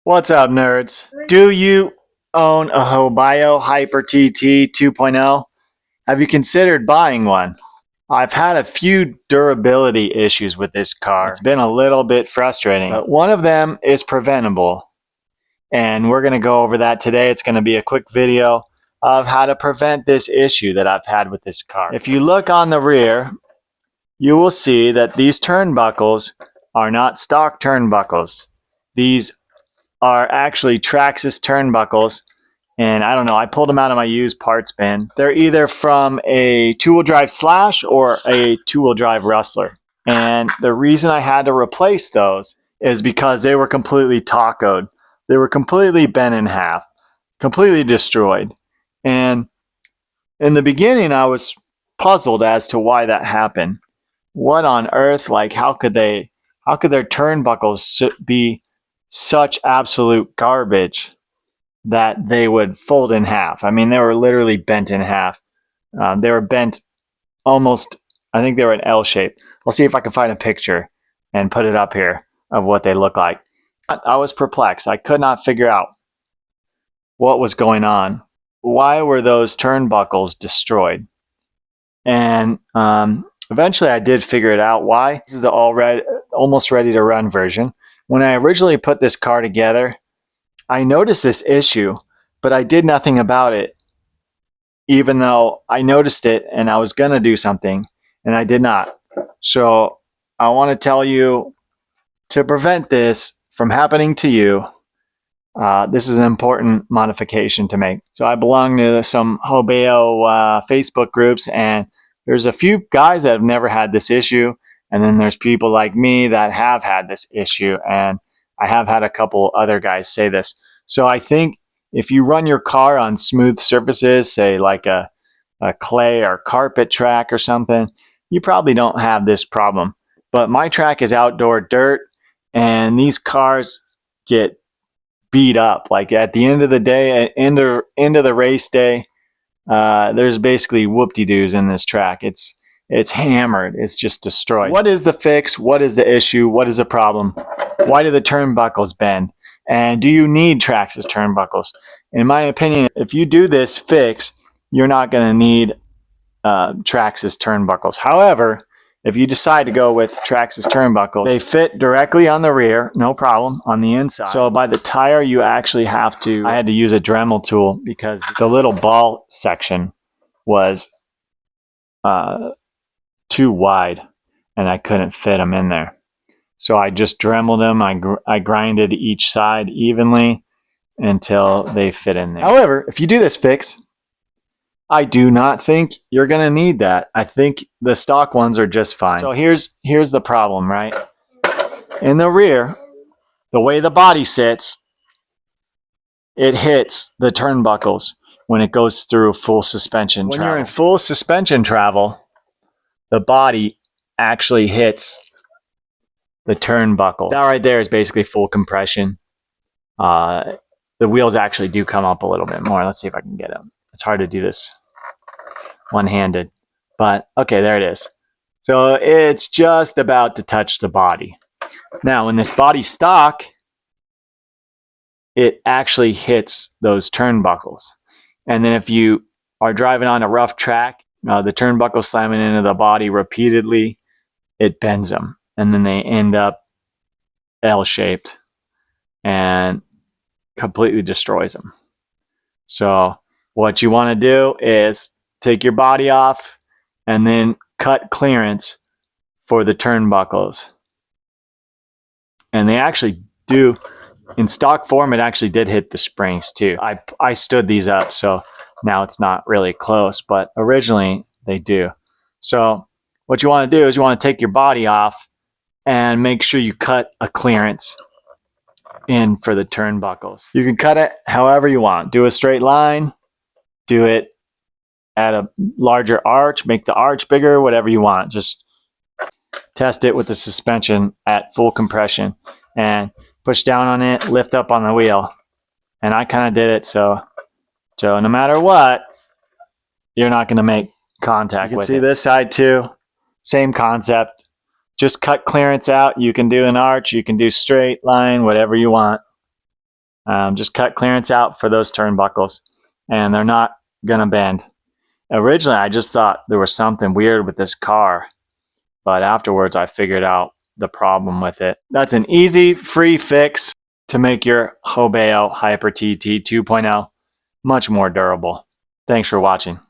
What's up, nerds? Do you own a Hobao Hyper TT 2.0? Have you considered buying one? I've had a few durability issues with this car. It's been a little bit frustrating, but one of them is preventable. And we're going to go over that today. It's going to be a quick video of how to prevent this issue that I've had with this car. If you look on the rear, you will see that these turnbuckles are not stock turnbuckles. These are actually Traxxas turnbuckles, and I don't know, I pulled them out of my used parts bin. They're either from a two-wheel drive Slash or a two-wheel drive Rustler. And the reason I had to replace those is because they were completely tacoed. They were completely bent in half, completely destroyed. And in the beginning, I was puzzled as to why that happened. What on earth, like how could their turnbuckles be such absolute garbage that they would fold in half? I mean, they were literally bent in half. They were bent almost, I think they were an L shape. I'll see if I can find a picture and put it up here of what they look like. I was perplexed. I could not figure out what was going on. Why were those turnbuckles destroyed? And eventually I did figure it out why. This is the almost ready to run version. When I originally put this car together, I noticed this issue, but I did nothing about it, even though I noticed it and I was going to do something, and I did not. So I want to tell you, to prevent this from happening to you, this is an important modification to make. So I belong to some Hobao Facebook groups, and there's a few guys that have never had this issue, and then there's people like me that have had this issue, and I have had a couple other guys say this. So I think if you run your car on smooth surfaces, say like a clay or carpet track or something, you probably don't have this problem. But my track is outdoor dirt, and these cars get beat up. Like at the end of the day, end of the race day, there's basically whoop-de-doos in this track. It's hammered. It's just destroyed. What is the fix? What is the issue? What is the problem? Why do the turnbuckles bend? And do you need Traxxas turnbuckles? In my opinion, if you do this fix, you're not going to need Traxxas turnbuckles. However, if you decide to go with Traxxas turnbuckles, they fit directly on the rear, no problem, on the inside. So by the tire, you actually have to, I had to use a Dremel tool because the little ball section was too wide and I couldn't fit them in there. So I just Dremeled them. I grinded each side evenly until they fit in there. However, if you do this fix, I do not think you're going to need that. I think the stock ones are just fine. So here's the problem, right? In the rear, the way the body sits, it hits the turnbuckles when it goes through full suspension travel. When you're in full suspension travel, the body actually hits the turnbuckle. That right there is basically full compression. The wheels actually do come up a little bit more. Let's see if I can get them. It's hard to do this one-handed, but okay, there it is. So it's just about to touch the body. Now, when this body's stock, it actually hits those turnbuckles. And then if you are driving on a rough track, the turnbuckle slamming into the body repeatedly, it bends them. And then they end up L-shaped and completely destroys them. So what you want to do is take your body off and then cut clearance for the turnbuckles. And they actually do, in stock form, it actually did hit the springs too. I stood these up, so now it's not really close, but originally they do. So what you want to do is you want to take your body off and make sure you cut a clearance in for the turnbuckles. You can cut it however you want. Do a straight line, do it at a larger arch, make the arch bigger, whatever you want. Just test it with the suspension at full compression and push down on it, lift up on the wheel. And I kind of did it, so no matter what, you're not going to make contact with it. You can see this side too, same concept. Just cut clearance out. You can do an arch, you can do straight line, whatever you want. Just cut clearance out for those turnbuckles, and they're not going to bend. Originally, I just thought there was something weird with this car, but afterwards I figured out the problem with it. That's an easy, free fix to make your Hobao Hyper TT 2.0 much more durable. Thanks for watching.